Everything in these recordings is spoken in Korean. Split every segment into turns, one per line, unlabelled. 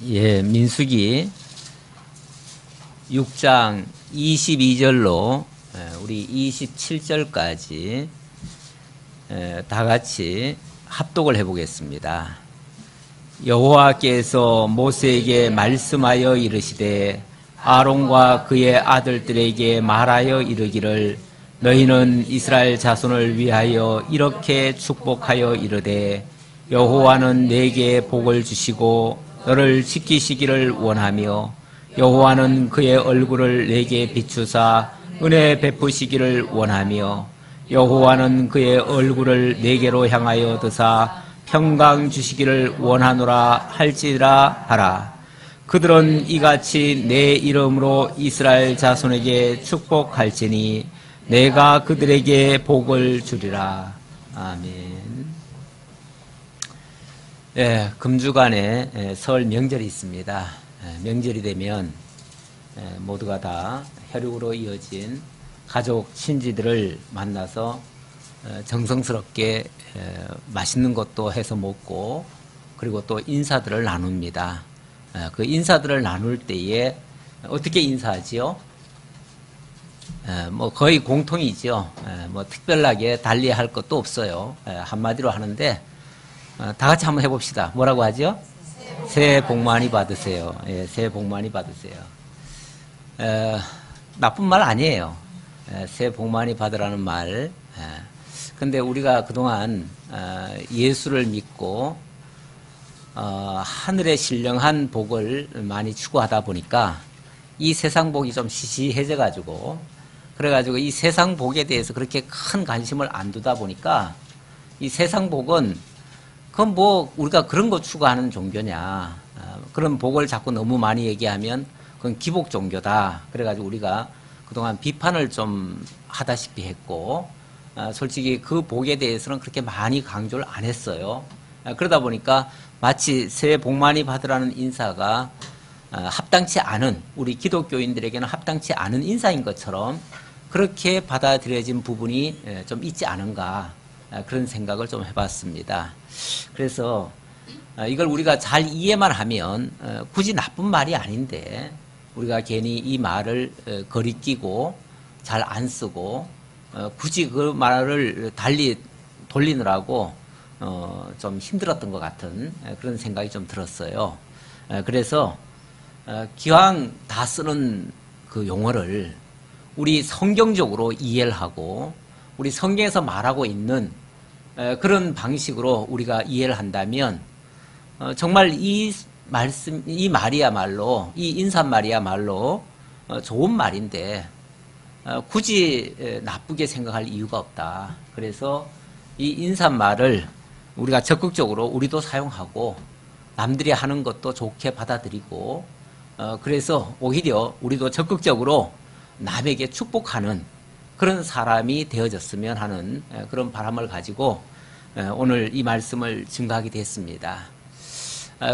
예, 민수기 6장 22절로 우리 27절까지 다 같이 합독을 해보겠습니다. 여호와께서 모세에게 말씀하여 이르시되 아론과 그의 아들들에게 말하여 이르기를 너희는 이스라엘 자손을 위하여 이렇게 축복하여 이르되 여호와는 내게 복을 주시고 너를 지키시기를 원하며 여호와는 그의 얼굴을 내게 비추사 은혜 베푸시기를 원하며 여호와는 그의 얼굴을 내게로 향하여 드사 평강 주시기를 원하노라 할지라 하라. 그들은 이같이 내 이름으로 이스라엘 자손에게 축복할지니 내가 그들에게 복을 주리라. 아멘. 금주간에 설 명절이 있습니다. 명절이 되면 모두가 다 혈육으로 이어진 가족, 친지들을 만나서 정성스럽게 맛있는 것도 해서 먹고 그리고 또 인사들을 나눕니다. 그 인사들을 나눌 때에 어떻게 인사하지요? 뭐 거의 공통이죠. 뭐 특별하게 달리할 것도 없어요. 한마디로 하는데 다 같이 한번 해봅시다. 뭐라고 하죠? 새해 복 많이 받으세요. 예, 새해 복 많이 받으세요. 나쁜 말 아니에요. 새해 복 많이 받으라는 말. 근데 우리가 그동안 예수를 믿고 하늘의 신령한 복을 많이 추구하다 보니까 이 세상 복이 좀 시시해져 가지고 그래가지고 이 세상 복에 대해서 그렇게 큰 관심을 안 두다 보니까 이 세상 복은 그건 뭐 우리가 그런 거 추구하는 종교냐, 그런 복을 자꾸 너무 많이 얘기하면 그건 기복 종교다. 그래가지고 우리가 그동안 비판을 좀 하다시피 했고 솔직히 그 복에 대해서는 그렇게 많이 강조를 안 했어요. 그러다 보니까 마치 새해 복 많이 받으라는 인사가 합당치 않은, 우리 기독교인들에게는 합당치 않은 인사인 것처럼 그렇게 받아들여진 부분이 좀 있지 않은가, 그런 생각을 좀 해봤습니다. 그래서 이걸 우리가 잘 이해만 하면 굳이 나쁜 말이 아닌데 우리가 괜히 이 말을 거리끼고 잘 안 쓰고 굳이 그 말을 달리 돌리느라고 좀 힘들었던 것 같은 그런 생각이 좀 들었어요. 그래서 기왕 다 쓰는 그 용어를 우리 성경적으로 이해를 하고 우리 성경에서 말하고 있는 그런 방식으로 우리가 이해를 한다면 정말 이 말씀, 이 말이야말로, 이 인사말이야말로 좋은 말인데 굳이 나쁘게 생각할 이유가 없다. 그래서 이 인사말을 우리가 적극적으로 우리도 사용하고 남들이 하는 것도 좋게 받아들이고 그래서 오히려 우리도 적극적으로 남에게 축복하는 그런 사람이 되어졌으면 하는 그런 바람을 가지고 오늘 이 말씀을 증거하게 됐습니다.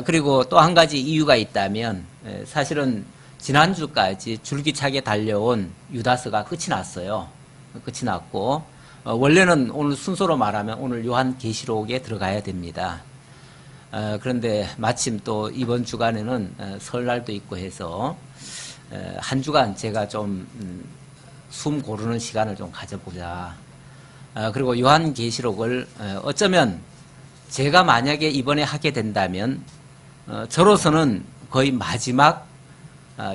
그리고 또 한 가지 이유가 있다면 사실은 지난주까지 줄기차게 달려온 유다서가 끝이 났어요. 끝이 났고 원래는 오늘 순서로 말하면 오늘 요한계시록에 들어가야 됩니다. 그런데 마침 또 이번 주간에는 설날도 있고 해서 한 주간 제가 좀 숨 고르는 시간을 좀 가져보자. 그리고 요한계시록을 어쩌면 제가 만약에 이번에 하게 된다면 저로서는 거의 마지막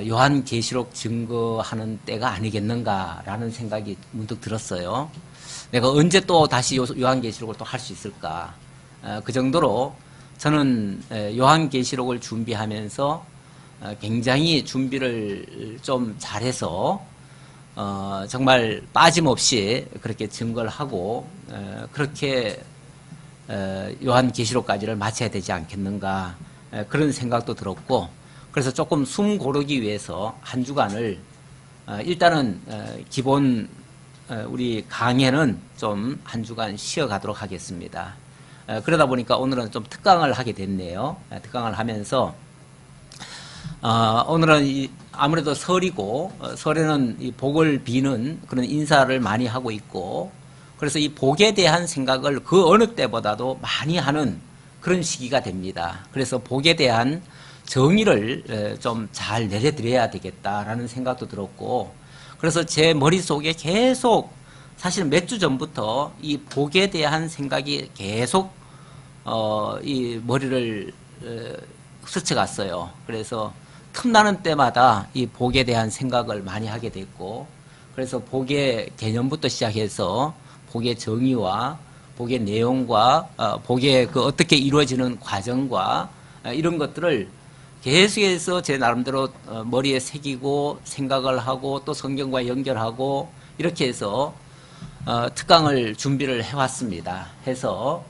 요한계시록 증거하는 때가 아니겠는가라는 생각이 문득 들었어요. 내가 언제 또 다시 요한계시록을 또 할 수 있을까. 그 정도로 저는 요한계시록을 준비하면서 굉장히 준비를 좀 잘해서 정말 빠짐없이 그렇게 증거를 하고 그렇게 요한계시록까지를 마쳐야 되지 않겠는가, 그런 생각도 들었고 그래서 조금 숨 고르기 위해서 한 주간을 일단은 기본 우리 강해는 좀 한 주간 쉬어가도록 하겠습니다. 그러다 보니까 오늘은 좀 특강을 하게 됐네요. 특강을 하면서 오늘은 아무래도 설이고 설에는 이 복을 비는 그런 인사를 많이 하고 있고 그래서 이 복에 대한 생각을 그 어느 때보다도 많이 하는 그런 시기가 됩니다. 그래서 복에 대한 정의를 좀 잘 내려드려야 되겠다라는 생각도 들었고, 그래서 제 머릿속에 계속 사실 몇 주 전부터 이 복에 대한 생각이 계속 이 머리를 스쳐갔어요. 그래서 틈나는 때마다 이 복에 대한 생각을 많이 하게 됐고, 그래서 복의 개념부터 시작해서 복의 정의와 복의 내용과 복의 그 어떻게 이루어지는 과정과 이런 것들을 계속해서 제 나름대로 머리에 새기고 생각을 하고 또 성경과 연결하고 이렇게 해서 특강을 준비를 해왔습니다. 해서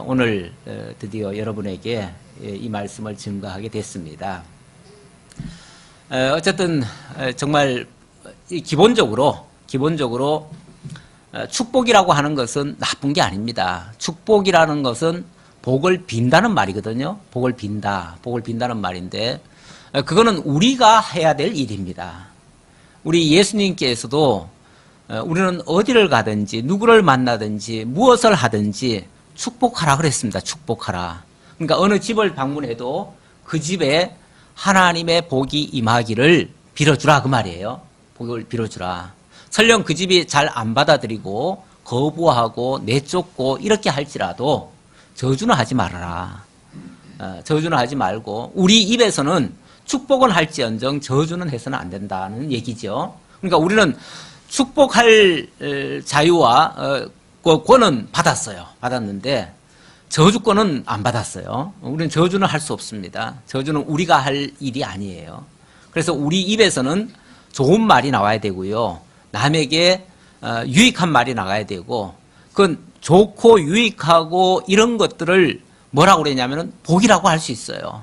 오늘 드디어 여러분에게 이 말씀을 증거하게 됐습니다. 어쨌든 정말 기본적으로 축복이라고 하는 것은 나쁜 게 아닙니다. 축복이라는 것은 복을 빈다는 말이거든요. 복을 빈다는 말인데 그거는 우리가 해야 될 일입니다. 우리 예수님께서도 우리는 어디를 가든지 누구를 만나든지 무엇을 하든지 축복하라 그랬습니다. 축복하라. 그러니까 어느 집을 방문해도 그 집에 하나님의 복이 임하기를 빌어주라 그 말이에요. 복을 빌어주라. 설령 그 집이 잘 안 받아들이고 거부하고 내쫓고 이렇게 할지라도 저주는 하지 말아라. 저주는 하지 말고 우리 입에서는 축복은 할지언정 저주는 해서는 안 된다는 얘기죠. 그러니까 우리는 축복할 자유와 권은 받았는데 저주권은 안 받았어요. 우리는 저주는 할 수 없습니다. 저주는 우리가 할 일이 아니에요. 그래서 우리 입에서는 좋은 말이 나와야 되고요. 남에게 유익한 말이 나가야 되고, 그건 좋고 유익하고 이런 것들을 뭐라고 그러냐면은 복이라고 할 수 있어요.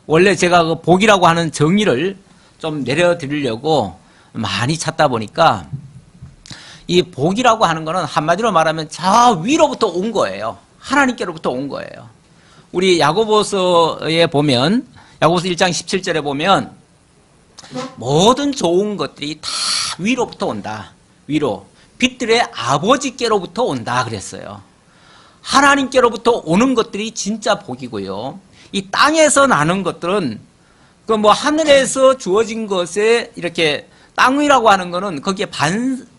원래 제가 그 복이라고 하는 정의를 좀 내려드리려고 많이 찾다 보니까 이 복이라고 하는 거는 한마디로 말하면 저 위로부터 온 거예요. 하나님께로부터 온 거예요. 우리 야고보서에 보면, 야고보서 1장 17절에 보면 모든 좋은 것들이 다 위로부터 온다. 위로. 빛들의 아버지께로부터 온다 그랬어요. 하나님께로부터 오는 것들이 진짜 복이고요. 이 땅에서 나는 것들은 그 뭐 하늘에서 주어진 것에 이렇게 땅이라고 하는 거는 거기에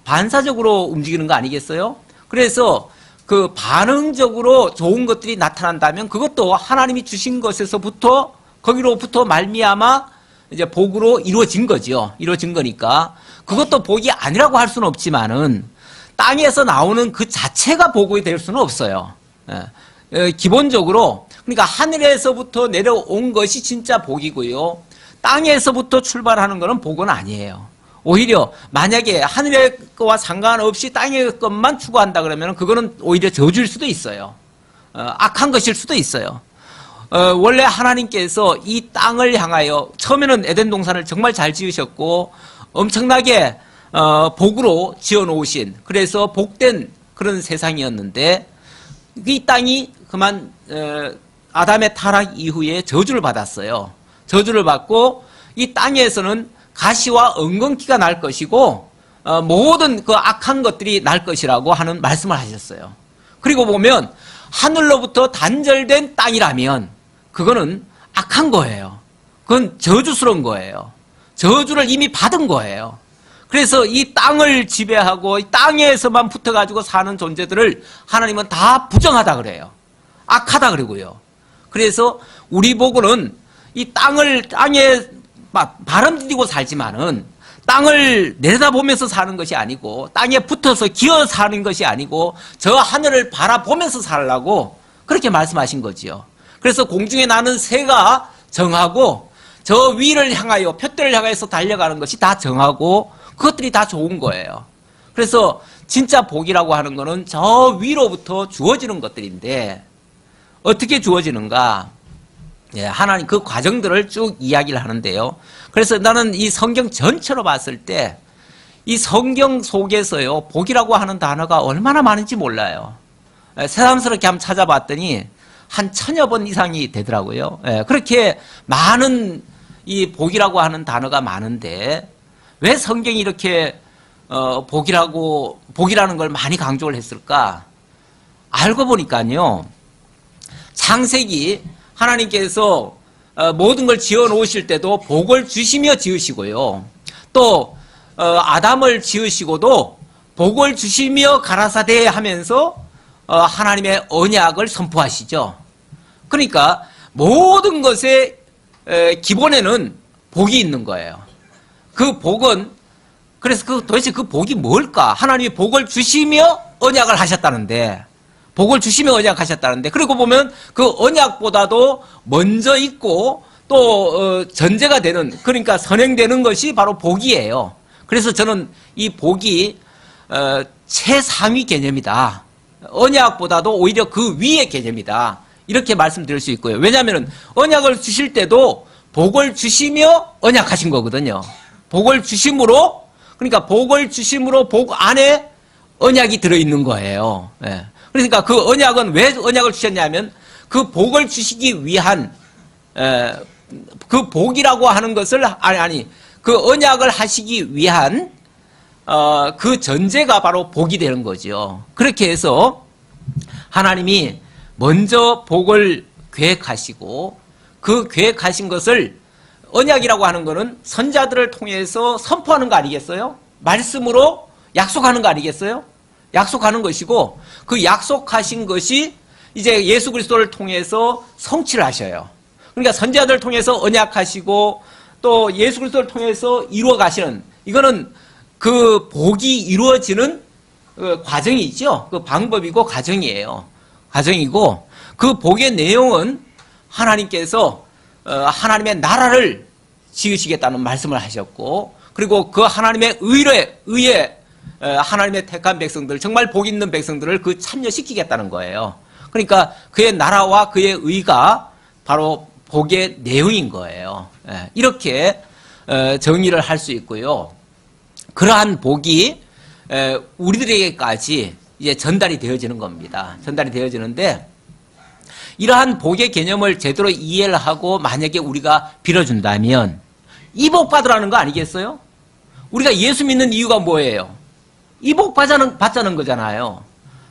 반사적으로 움직이는 거 아니겠어요? 그래서 그 반응적으로 좋은 것들이 나타난다면 그것도 하나님이 주신 것에서부터 거기로부터 말미암아 이제 복으로 이루어진 거죠. 이루어진 거니까 그것도 복이 아니라고 할 수는 없지만은 땅에서 나오는 그 자체가 복이 될 수는 없어요. 기본적으로 그러니까 하늘에서부터 내려온 것이 진짜 복이고요. 땅에서부터 출발하는 것은 복은 아니에요. 오히려 만약에 하늘의 것과 상관없이 땅의 것만 추구한다 그러면 그거는 오히려 저주일 수도 있어요. 악한 것일 수도 있어요. 원래 하나님께서 이 땅을 향하여 처음에는 에덴 동산을 정말 잘 지으셨고 엄청나게 복으로 지어놓으신, 그래서 복된 그런 세상이었는데 이 땅이 그만 아담의 타락 이후에 저주를 받았어요. 저주를 받고 이 땅에서는 가시와 엉겅퀴가 날 것이고 모든 그 악한 것들이 날 것이라고 하는 말씀을 하셨어요. 그리고 보면 하늘로부터 단절된 땅이라면 그거는 악한 거예요. 그건 저주스러운 거예요. 저주를 이미 받은 거예요. 그래서 이 땅을 지배하고 이 땅에서만 붙어가지고 사는 존재들을 하나님은 다 부정하다 그래요. 악하다 그러고요. 그래서 우리 보고는 이 땅에 발음 디디고 살지만은 땅을 내려다보면서 사는 것이 아니고 땅에 붙어서 기어 사는 것이 아니고 저 하늘을 바라보면서 살라고 그렇게 말씀하신 거지요. 그래서 공중에 나는 새가 정하고 저 위를 향하여 표대를 향해서 달려가는 것이 다 정하고 그것들이 다 좋은 거예요. 그래서 진짜 복이라고 하는 거는 저 위로부터 주어지는 것들인데 어떻게 주어지는가? 예, 하나님 그 과정들을 쭉 이야기를 하는데요. 그래서 나는 이 성경 전체로 봤을 때 이 성경 속에서요 복이라고 하는 단어가 얼마나 많은지 몰라요. 새삼스럽게 한번 찾아봤더니 한 1000여 번 이상이 되더라고요. 예, 그렇게 많은 이 복이라고 하는 단어가 많은데 왜 성경이 이렇게 복이라는 걸 많이 강조를 했을까? 알고 보니까요. 창세기 하나님께서 모든 걸 지어 놓으실 때도 복을 주시며 지으시고요. 또 아담을 지으시고도 복을 주시며 가라사대 하면서 하나님의 언약을 선포하시죠. 그러니까 모든 것의 기본에는 복이 있는 거예요. 그 복은 그래서 도대체 그 복이 뭘까? 하나님이 복을 주시며 언약을 하셨다는데, 복을 주시며 언약하셨다는데, 그리고 보면 그 언약보다도 먼저 있고 또 전제가 되는, 그러니까 선행되는 것이 바로 복이에요. 그래서 저는 이 복이 최상위 개념이다. 언약보다도 오히려 그 위의 개념이다. 이렇게 말씀드릴 수 있고요. 왜냐하면 언약을 주실 때도 복을 주시며 언약하신 거거든요. 복을 주심으로, 그러니까 복을 주심으로 복 안에 언약이 들어있는 거예요. 예. 그러니까 그 언약은 왜 언약을 주셨냐면 그 복을 주시기 위한 그 복이라고 하는 것을 그 언약을 하시기 위한 그 전제가 바로 복이 되는 거죠. 그렇게 해서 하나님이 먼저 복을 계획하시고 그 계획하신 것을 언약이라고 하는 것은 선자들을 통해서 선포하는 거 아니겠어요? 말씀으로 약속하는 거 아니겠어요? 약속하는 것이고 그 약속하신 것이 이제 예수 그리스도를 통해서 성취를 하셔요. 그러니까 선지자들을 통해서 언약하시고 또 예수 그리스도를 통해서 이루어 가시는, 이거는 그 복이 이루어지는 과정이 있죠. 그 방법이고 과정이에요. 과정이고 그 복의 내용은 하나님께서 하나님의 나라를 지으시겠다는 말씀을 하셨고, 그리고 그 하나님의 의에 하나님의 택한 백성들, 정말 복 있는 백성들을 그 참여시키겠다는 거예요. 그러니까 그의 나라와 그의 의가 바로 복의 내용인 거예요. 이렇게 정의를 할 수 있고요. 그러한 복이 우리들에게까지 이제 전달이 되어지는 겁니다. 전달이 되어지는데, 이러한 복의 개념을 제대로 이해를 하고 만약에 우리가 빌어준다면 이 복 받으라는 거 아니겠어요? 우리가 예수 믿는 이유가 뭐예요? 이 복 받자는 거잖아요.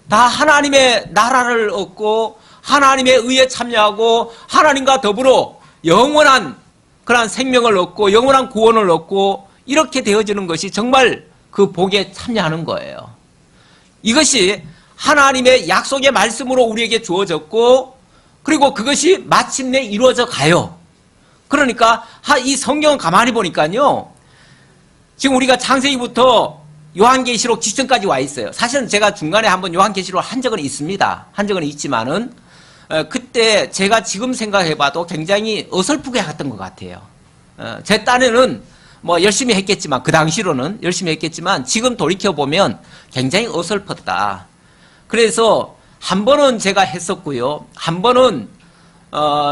다 하나님의 나라를 얻고 하나님의 의에 참여하고 하나님과 더불어 영원한 그러한 생명을 얻고 영원한 구원을 얻고 이렇게 되어지는 것이 정말 그 복에 참여하는 거예요. 이것이 하나님의 약속의 말씀으로 우리에게 주어졌고, 그리고 그것이 마침내 이루어져 가요. 그러니까 이 성경을 가만히 보니까요, 지금 우리가 창세기부터 요한계시록 직전까지 와 있어요. 사실은 제가 중간에 한번 요한계시록을 한 적은 있습니다. 한 적은 있지만은 그때 제가 지금 생각해봐도 굉장히 어설프게 했던 것 같아요. 제 딴에는 뭐 열심히 했겠지만, 그 당시로는 열심히 했겠지만 지금 돌이켜보면 굉장히 어설펐다. 그래서 한 번은 제가 했었고요. 한 번은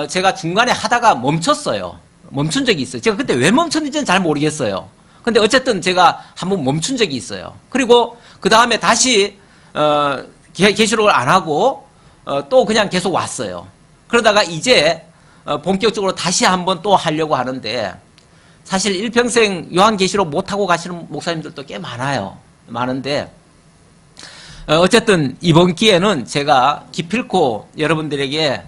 제가 중간에 하다가 멈췄어요. 멈춘 적이 있어요. 제가 그때 왜 멈췄는지는 잘 모르겠어요. 근데 어쨌든 제가 한번 멈춘 적이 있어요. 그리고 그 다음에 다시 계시록을 안 하고 또 그냥 계속 왔어요. 그러다가 이제 본격적으로 다시 한번 또 하려고 하는데, 사실 일평생 요한계시록 못하고 가시는 목사님들도 꽤 많아요. 많은데 어쨌든 이번 기회는 제가 기필코 여러분들에게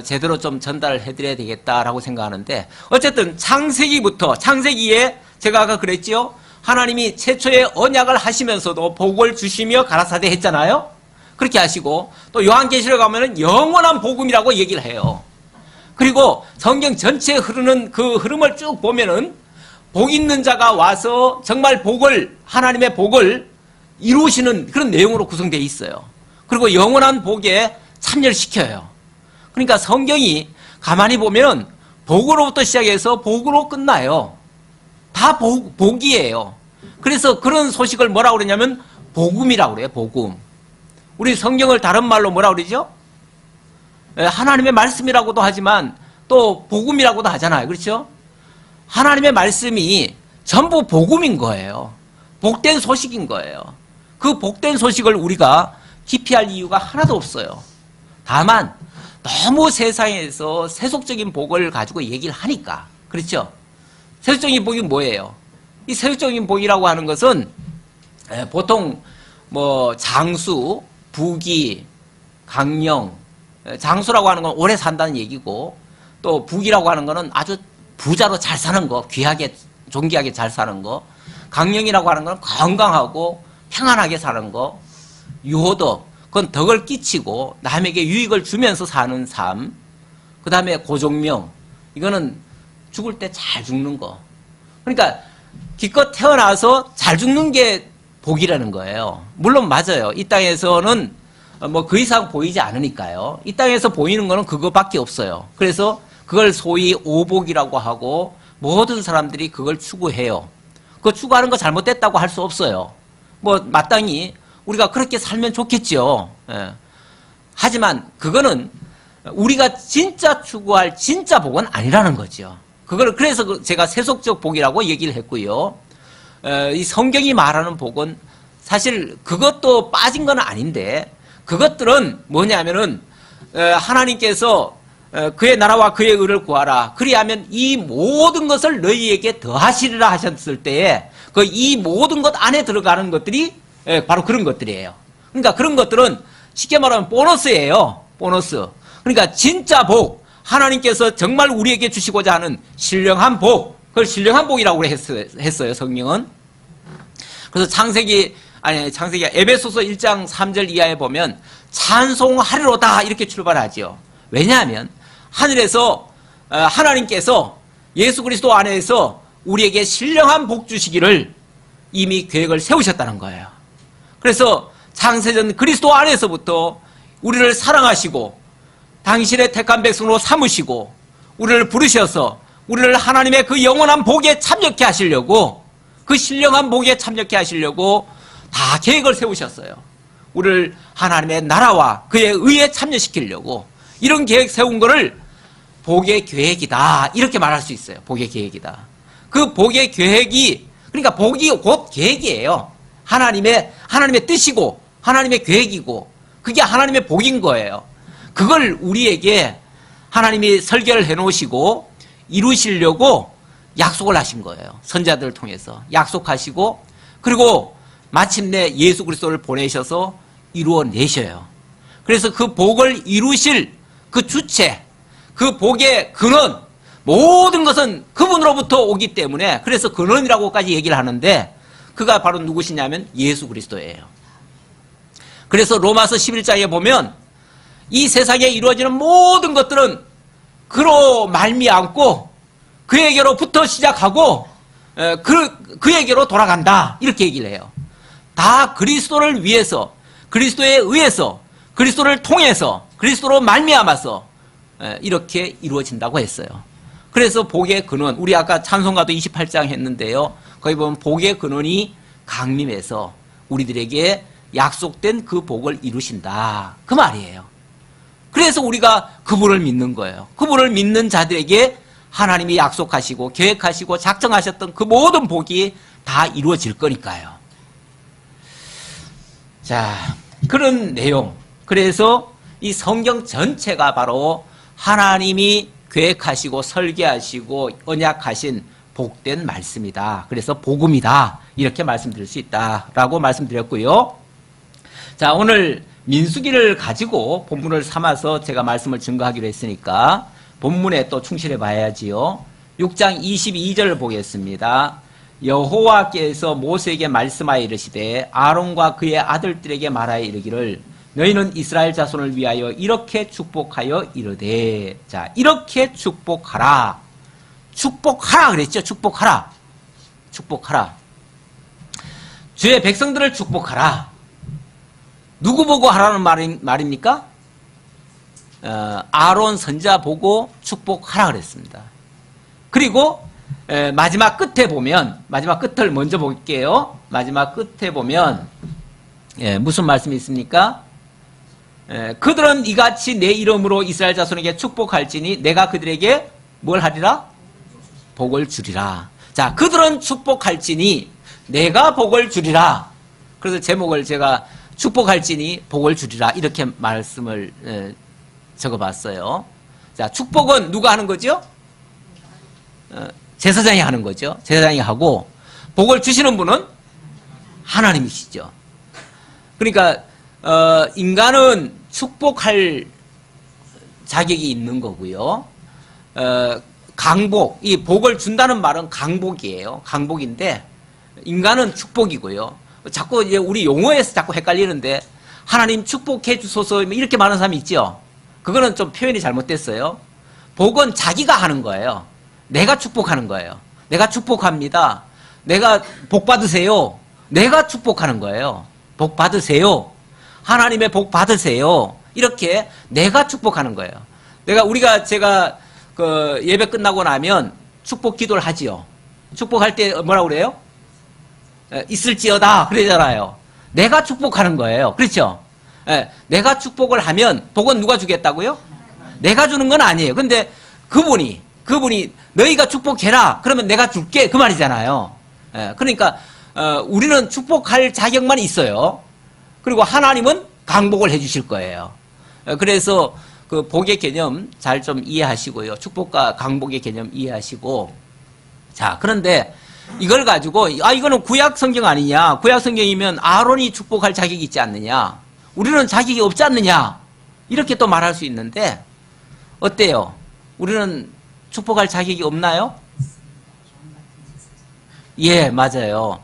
제대로 좀 전달을 해드려야 되겠다라고 생각하는데, 어쨌든 창세기에 제가 아까 그랬지요. 하나님이 최초의 언약을 하시면서도 복을 주시며 가라사대 했잖아요. 그렇게 하시고 또 요한계시록 가면은 영원한 복음이라고 얘기를 해요. 그리고 성경 전체에 흐르는 그 흐름을 쭉 보면은 복 있는 자가 와서 정말 하나님의 복을 이루시는 그런 내용으로 구성되어 있어요. 그리고 영원한 복에 참여를 시켜요. 그러니까 성경이 가만히 보면 복으로부터 시작해서 복으로 끝나요. 다 복이에요. 그래서 그런 소식을 뭐라고 그러냐면 복음이라고 그래요. 복음. 우리 성경을 다른 말로 뭐라고 그러죠? 하나님의 말씀이라고도 하지만 또 복음이라고도 하잖아요. 그렇죠? 하나님의 말씀이 전부 복음인 거예요. 복된 소식인 거예요. 그 복된 소식을 우리가 기피할 이유가 하나도 없어요. 다만 너무 세상에서 세속적인 복을 가지고 얘기를 하니까. 그렇죠? 세속적인 복이 뭐예요? 이 세속적인 복이라고 하는 것은 보통 뭐 장수, 부귀, 강령, 장수라고 하는 건 오래 산다는 얘기고, 또 북이라고 하는 거는 아주 부자로 잘 사는 거, 귀하게 존귀하게 잘 사는 거. 강령이라고 하는 건 건강하고 평안하게 사는 거. 유호덕, 그건 덕을 끼치고 남에게 유익을 주면서 사는 삶. 그 다음에 고종명, 이거는 죽을 때 잘 죽는 거. 그러니까 기껏 태어나서 잘 죽는 게 복이라는 거예요. 물론 맞아요. 이 땅에서는 뭐 그 이상 보이지 않으니까요. 이 땅에서 보이는 거는 그거밖에 없어요. 그래서 그걸 소위 오복이라고 하고 모든 사람들이 그걸 추구해요. 그 추구하는 거 잘못됐다고 할 수 없어요. 뭐 마땅히 우리가 그렇게 살면 좋겠죠. 예. 하지만 그거는 우리가 진짜 추구할 진짜 복은 아니라는 거죠. 그걸 그래서 제가 세속적 복이라고 얘기를 했고요. 이 성경이 말하는 복은 사실 그것도 빠진 건 아닌데, 그것들은 뭐냐면은 하나님께서 그의 나라와 그의 의를 구하라. 그리하면 이 모든 것을 너희에게 더하시리라 하셨을 때에 그 이 모든 것 안에 들어가는 것들이 바로 그런 것들이에요. 그러니까 그런 것들은 쉽게 말하면 보너스예요. 보너스. 그러니까 진짜 복, 하나님께서 정말 우리에게 주시고자 하는 신령한 복, 그걸 신령한 복이라고 했어요, 성경은. 그래서 에베소서 1장 3절 이하에 보면 찬송하리로다 이렇게 출발하죠. 왜냐하면 하늘에서 하나님께서 예수 그리스도 안에서 우리에게 신령한 복 주시기를 이미 계획을 세우셨다는 거예요. 그래서 창세전 그리스도 안에서부터 우리를 사랑하시고 당신의 택한 백성으로 삼으시고 우리를 부르셔서 우리를 하나님의 그 영원한 복에 참여케 하시려고, 그 신령한 복에 참여케 하시려고 다 계획을 세우셨어요. 우리를 하나님의 나라와 그의 의에 참여시키려고 이런 계획 세운 거를 복의 계획이다 이렇게 말할 수 있어요. 복의 계획이다. 그 복의 계획이, 그러니까 복이 곧 계획이에요. 하나님의 뜻이고 하나님의 계획이고 그게 하나님의 복인 거예요. 그걸 우리에게 하나님이 설계를 해놓으시고 이루시려고 약속을 하신 거예요. 선자들을 통해서 약속하시고, 그리고 마침내 예수 그리스도를 보내셔서 이루어내셔요. 그래서 그 복을 이루실 그 주체, 그 복의 근원, 모든 것은 그분으로부터 오기 때문에 그래서 근원이라고까지 얘기를 하는데 그가 바로 누구시냐면 예수 그리스도예요. 그래서 로마서 11장에 보면 이 세상에 이루어지는 모든 것들은 그로 말미암고 그에게로부터 시작하고 그에게로 돌아간다 이렇게 얘기를 해요. 다 그리스도를 위해서, 그리스도에 의해서, 그리스도를 통해서, 그리스도로 말미암아서 이렇게 이루어진다고 했어요. 그래서 복의 근원, 우리 아까 찬송가도 28장 했는데요. 거기 보면 복의 근원이 강림해서 우리들에게 약속된 그 복을 이루신다 그 말이에요. 그래서 우리가 그분을 믿는 거예요. 그분을 믿는 자들에게 하나님이 약속하시고 계획하시고 작정하셨던 그 모든 복이 다 이루어질 거니까요. 자, 그런 내용. 그래서 이 성경 전체가 바로 하나님이 계획하시고 설계하시고 언약하신 복된 말씀이다. 그래서 복음이다. 이렇게 말씀드릴 수 있다라고 말씀드렸고요. 자, 오늘 민수기를 가지고 본문을 삼아서 제가 말씀을 증거하기로 했으니까 본문에 또 충실해 봐야지요. 6장 22절을 보겠습니다. 여호와께서 모세에게 말씀하여 이르시되 아론과 그의 아들들에게 말하여 이르기를 너희는 이스라엘 자손을 위하여 이렇게 축복하여 이르되. 자, 이렇게 축복하라. 축복하라 그랬죠. 축복하라. 축복하라. 주의 백성들을 축복하라. 누구 보고 하라는 말입니까? 아론 선지자 보고 축복하라 그랬습니다. 그리고 마지막 끝에 보면, 마지막 끝을 먼저 볼게요. 마지막 끝에 보면 무슨 말씀이 있습니까? 그들은 이같이 내 이름으로 이스라엘 자손에게 축복할지니 내가 그들에게 뭘 하리라? 복을 주리라. 자, 그들은 축복할지니 내가 복을 주리라. 그래서 제목을 제가 축복할지니 복을 주리라 이렇게 말씀을 적어봤어요. 자, 축복은 누가 하는 거죠? 제사장이 하는 거죠. 제사장이 하고 복을 주시는 분은 하나님이시죠. 그러니까 인간은 축복할 자격이 있는 거고요. 강복, 이 복을 준다는 말은 강복이에요. 강복인데 인간은 축복이고요. 자꾸 이제 우리 용어에서 자꾸 헷갈리는데 하나님 축복해 주소서 이렇게 말하는 사람이 있죠. 그거는 좀 표현이 잘못됐어요. 복은 자기가 하는 거예요. 내가 축복하는 거예요. 내가 축복합니다. 내가 복 받으세요. 내가 축복하는 거예요. 복 받으세요. 하나님의 복 받으세요. 이렇게 내가 축복하는 거예요. 제가 그 예배 끝나고 나면 축복 기도를 하지요. 축복할 때 뭐라고 그래요? 있을지어다 그러잖아요. 내가 축복하는 거예요. 그렇죠? 내가 축복을 하면 복은 누가 주겠다고요? 내가 주는 건 아니에요. 근데 그분이 너희가 축복해라 그러면 내가 줄게 그 말이잖아요. 그러니까 우리는 축복할 자격만 있어요. 그리고 하나님은 강복을 해주실 거예요. 그래서 그 복의 개념 잘 좀 이해하시고요. 축복과 강복의 개념 이해하시고. 자, 그런데 이걸 가지고 이거는 구약 성경 아니냐? 구약 성경이면 아론이 축복할 자격이 있지 않느냐? 우리는 자격이 없지 않느냐? 이렇게 또 말할 수 있는데 어때요? 우리는 축복할 자격이 없나요? 예, 맞아요.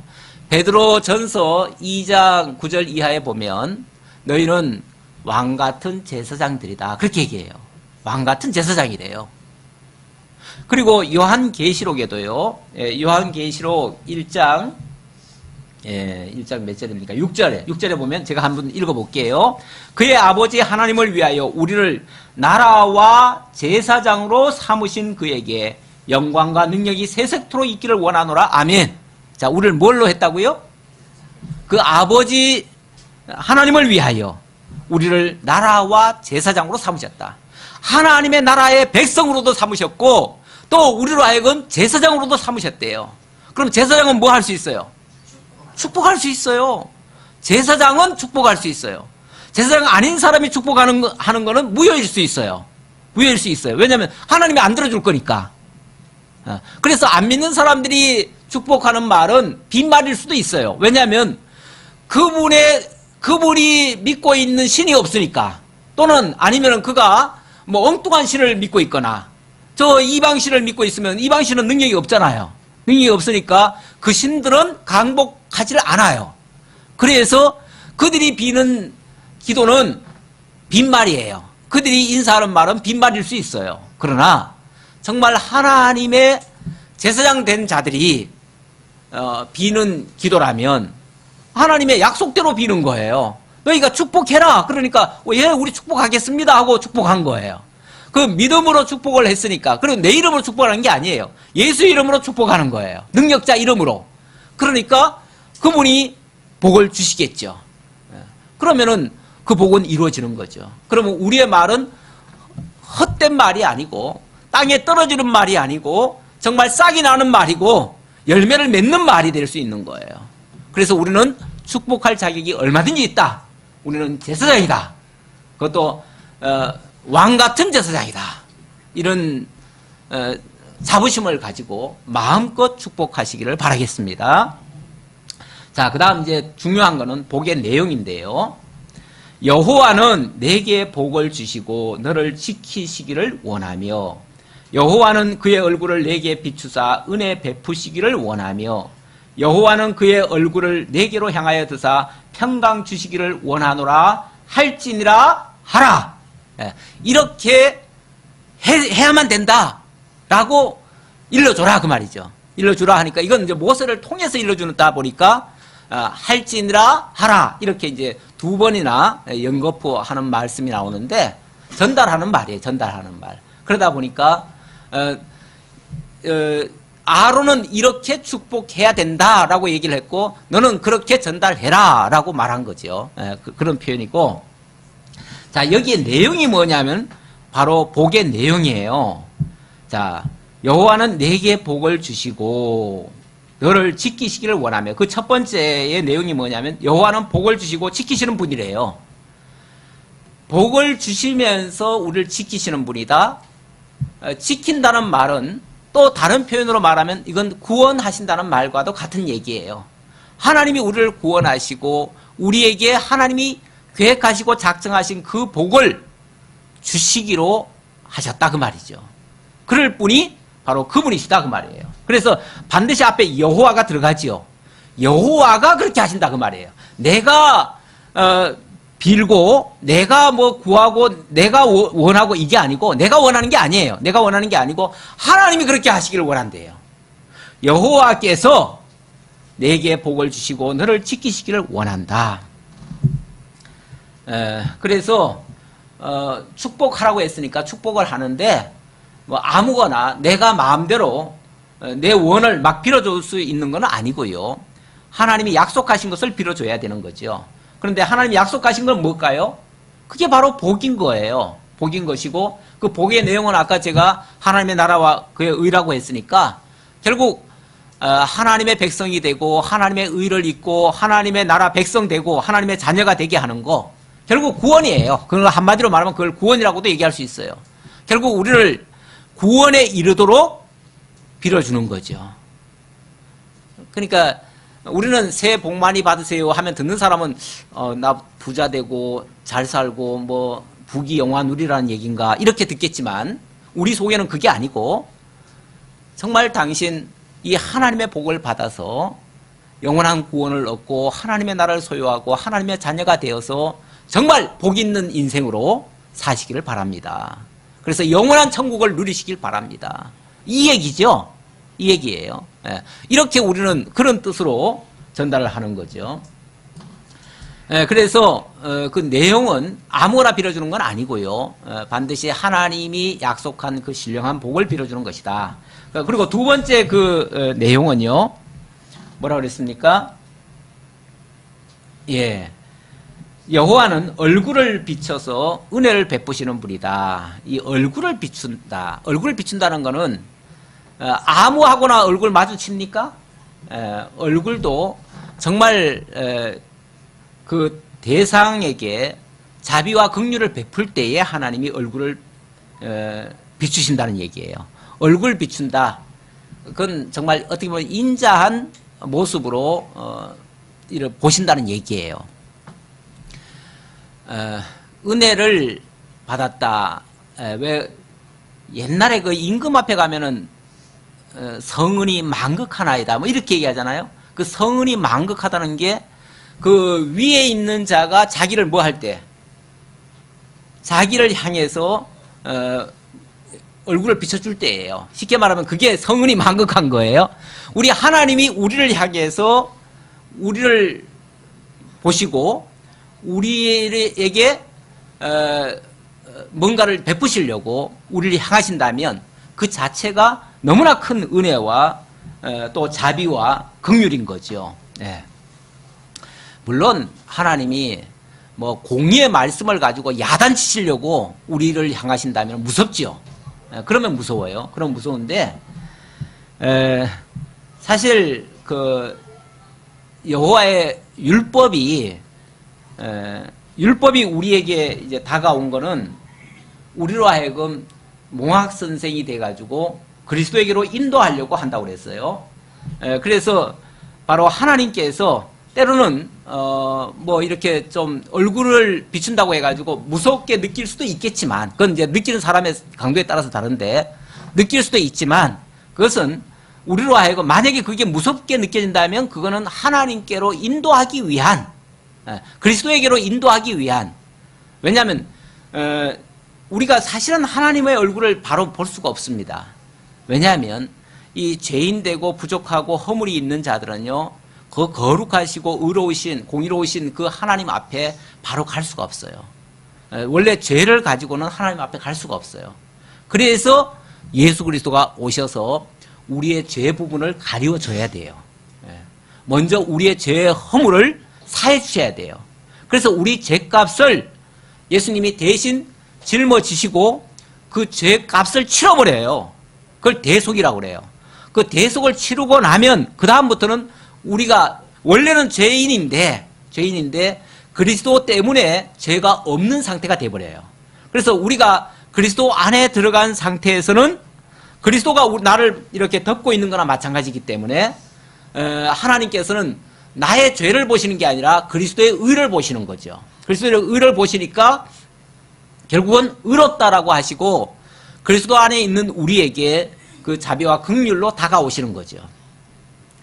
베드로전서 2장 9절 이하에 보면 너희는 왕같은 제사장들이다. 그렇게 얘기해요. 왕같은 제사장이래요. 그리고 요한계시록에도요. 요한계시록 1장 1장 몇 절입니까? 6절에 보면 제가 한번 읽어볼게요. 그의 아버지 하나님을 위하여 우리를 나라와 제사장으로 삼으신 그에게 영광과 능력이 세세토록 있기를 원하노라. 아멘. 자, 우리를 뭘로 했다고요? 그 아버지 하나님을 위하여 우리를 나라와 제사장으로 삼으셨다. 하나님의 나라의 백성으로도 삼으셨고 또 우리로 하여금 제사장으로도 삼으셨대요. 그럼 제사장은 뭐 할 수 있어요? 축복할 수 있어요. 제사장은 축복할 수 있어요. 제사장 아닌 사람이 축복하는 거는 무효일 수 있어요. 무효일 수 있어요. 왜냐하면 하나님이 안 들어줄 거니까. 그래서 안 믿는 사람들이 축복하는 말은 빈말일 수도 있어요. 왜냐하면 그분이 믿고 있는 신이 없으니까. 또는 아니면 그가 뭐 엉뚱한 신을 믿고 있거나 저 이방신을 믿고 있으면 이방신은 능력이 없잖아요. 능력이 없으니까 그 신들은 강복하지를 않아요. 그래서 그들이 비는 기도는 빈말이에요. 그들이 인사하는 말은 빈말일 수 있어요. 그러나 정말 하나님의 제사장 된 자들이 비는 기도라면 하나님의 약속대로 비는 거예요. 너희가 축복해라. 그러니까 예, 우리 축복하겠습니다 하고 축복한 거예요. 그 믿음으로 축복을 했으니까. 그리고 내 이름으로 축복하는 게 아니에요. 예수 이름으로 축복하는 거예요. 능력자 이름으로. 그러니까 그분이 복을 주시겠죠. 그러면은 그 복은 이루어지는 거죠. 그러면 우리의 말은 헛된 말이 아니고 땅에 떨어지는 말이 아니고 정말 싹이 나는 말이고 열매를 맺는 말이 될 수 있는 거예요. 그래서 우리는 축복할 자격이 얼마든지 있다. 우리는 제사장이다. 그것도 왕같은 제사장이다. 이런 자부심을 가지고 마음껏 축복하시기를 바라겠습니다. 자, 그 다음 이제 중요한 거는 복의 내용인데요. 여호와는 내게 복을 주시고 너를 지키시기를 원하며 여호와는 그의 얼굴을 내게 비추사 은혜 베푸시기를 원하며 여호와는 그의 얼굴을 내게로 향하여 드사 평강 주시기를 원하노라 할지니라 하라. 이렇게 해야만 된다라고 일러줘라 그 말이죠. 일러주라 하니까 이건 이제 모세를 통해서 일러주다 보니까 할지니라 하라 이렇게 이제 두 번이나 연거푸하는 말씀이 나오는데 전달하는 말이에요. 전달하는 말. 그러다 보니까 아론은 이렇게 축복해야 된다라고 얘기를 했고 너는 그렇게 전달해라 라고 말한 거죠. 그런 표현이고, 자, 여기에 내용이 뭐냐면 바로 복의 내용이에요. 자, 여호와는 내게 복을 주시고 너를 지키시기를 원하며, 그 첫 번째의 내용이 뭐냐면 여호와는 복을 주시고 지키시는 분이래요. 복을 주시면서 우리를 지키시는 분이다. 지킨다는 말은 또 다른 표현으로 말하면 이건 구원하신다는 말과도 같은 얘기예요. 하나님이 우리를 구원하시고 우리에게 하나님이 계획하시고 작정하신 그 복을 주시기로 하셨다 그 말이죠. 그럴 분이 바로 그분이시다 그 말이에요. 그래서 반드시 앞에 여호와가 들어가지요. 여호와가 그렇게 하신다 그 말이에요. 내가 빌고 내가 뭐 구하고 내가 원하고 이게 아니고 내가 원하는 게 아니에요. 내가 원하는 게 아니고 하나님이 그렇게 하시기를 원한대요. 여호와께서 내게 복을 주시고 너를 지키시기를 원한다. 그래서 축복하라고 했으니까 축복을 하는데 뭐 아무거나 내가 마음대로 내 원을 막 빌어줄 수 있는 건 아니고요. 하나님이 약속하신 것을 빌어줘야 되는 거죠. 그런데 하나님이 약속하신 건 뭘까요? 그게 바로 복인 거예요. 복인 것이고 그 복의 내용은 아까 제가 하나님의 나라와 그의 의라고 했으니까 결국 하나님의 백성이 되고 하나님의 의를 잇고 하나님의 나라 백성 되고 하나님의 자녀가 되게 하는 거 결국 구원이에요. 그걸 한마디로 말하면 그걸 구원이라고도 얘기할 수 있어요. 결국 우리를 구원에 이르도록 빌어주는 거죠. 그러니까 우리는 새해 복 많이 받으세요 하면 듣는 사람은 나 부자 되고 잘 살고 뭐 부귀 영화 누리라는 얘기인가 이렇게 듣겠지만 우리 속에는 그게 아니고 정말 당신 이 하나님의 복을 받아서 영원한 구원을 얻고 하나님의 나라를 소유하고 하나님의 자녀가 되어서 정말 복 있는 인생으로 사시기를 바랍니다. 그래서 영원한 천국을 누리시길 바랍니다. 이 얘기죠. 이 얘기예요. 이렇게 우리는 그런 뜻으로 전달을 하는 거죠. 그래서 그 내용은 아무나 빌어주는 건 아니고요. 반드시 하나님이 약속한 그 신령한 복을 빌어주는 것이다. 그리고 두 번째 그 내용은요. 뭐라고 그랬습니까? 예. 여호와는 얼굴을 비춰서 은혜를 베푸시는 분이다. 이 얼굴을 비춘다. 얼굴을 비춘다는 거는 아무하고나 얼굴 마주칩니까? 얼굴도 정말 그 대상에게 자비와 긍휼을 베풀 때에 하나님이 얼굴을 비추신다는 얘기예요. 얼굴 비춘다. 그건 정말 어떻게 보면 인자한 모습으로 보신다는 얘기예요. 은혜를 받았다. 왜 옛날에 그 임금 앞에 가면은 성은이 만극하나이다 뭐 이렇게 얘기하잖아요. 그 성은이 만극하다는 게 그 위에 있는 자가 자기를 뭐 할 때 자기를 향해서 얼굴을 비춰줄 때예요. 쉽게 말하면 그게 성은이 만극한 거예요. 우리 하나님이 우리를 향해서 우리를 보시고 우리에게 뭔가를 베푸시려고 우리를 향하신다면 그 자체가 너무나 큰 은혜와 또 자비와 긍휼인 거죠. 네. 물론 하나님이 뭐 공의의 말씀을 가지고 야단치시려고 우리를 향하신다면 무섭죠. 그러면 무서워요. 그럼 무서운데 사실 그 여호와의 율법이 우리에게 이제 다가온 거는 우리로 하여금 몽학 선생이 돼가지고 그리스도에게로 인도하려고 한다고 그랬어요. 그래서 바로 하나님께서 때로는 뭐 이렇게 좀 얼굴을 비춘다고 해가지고 무섭게 느낄 수도 있겠지만 그건 이제 느끼는 사람의 강도에 따라서 다른데 느낄 수도 있지만 그것은 우리로 하여금 만약에 그게 무섭게 느껴진다면 그거는 하나님께로 인도하기 위한 그리스도에게로 인도하기 위한 왜냐하면 우리가 사실은 하나님의 얼굴을 바로 볼 수가 없습니다. 왜냐하면 이 죄인되고 부족하고 허물이 있는 자들은요 그 거룩하시고 의로우신 공의로우신 그 하나님 앞에 바로 갈 수가 없어요. 원래 죄를 가지고는 하나님 앞에 갈 수가 없어요. 그래서 예수 그리스도가 오셔서 우리의 죄 부분을 가려줘야 돼요. 먼저 우리의 죄의 허물을 사해 주셔야 돼요. 그래서 우리 죄값을 예수님이 대신 짊어지시고 그 죄값을 치러버려요. 그걸 대속이라고 그래요. 그 대속을 치르고 나면 그 다음부터는 우리가 원래는 죄인인데 그리스도 때문에 죄가 없는 상태가 돼버려요. 그래서 우리가 그리스도 안에 들어간 상태에서는 그리스도가 나를 이렇게 덮고 있는 거나 마찬가지이기 때문에 하나님께서는 나의 죄를 보시는 게 아니라 그리스도의 의를 보시는 거죠. 그리스도의 의를 보시니까 결국은 의롭다라고 하시고 그리스도 안에 있는 우리에게 그 자비와 긍휼로 다가오시는 거죠.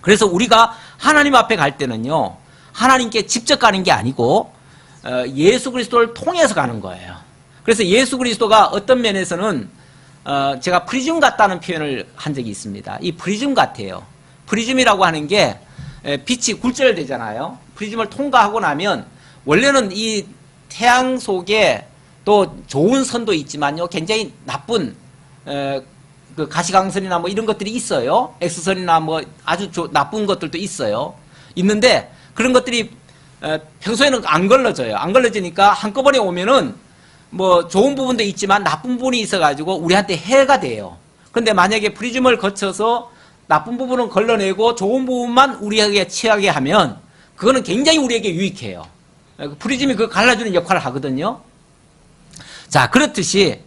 그래서 우리가 하나님 앞에 갈 때는요, 하나님께 직접 가는 게 아니고 예수 그리스도를 통해서 가는 거예요. 그래서 예수 그리스도가 어떤 면에서는 제가 프리즘 같다는 표현을 한 적이 있습니다. 이 프리즘 같아요. 프리즘이라고 하는 게 빛이 굴절되잖아요. 프리즘을 통과하고 나면 원래는 이 태양 속에 또 좋은 선도 있지만요, 굉장히 나쁜 그 가시광선이나 뭐 이런 것들이 있어요. X선이나 뭐 아주 나쁜 것들도 있어요. 있는데 그런 것들이 평소에는 안 걸러져요. 안 걸러지니까 한꺼번에 오면은 뭐 좋은 부분도 있지만 나쁜 부분이 있어가지고 우리한테 해가 돼요. 그런데 만약에 프리즘을 거쳐서 나쁜 부분은 걸러내고 좋은 부분만 우리에게 취하게 하면 그거는 굉장히 우리에게 유익해요. 프리즘이 그 갈라주는 역할을 하거든요. 자, 그렇듯이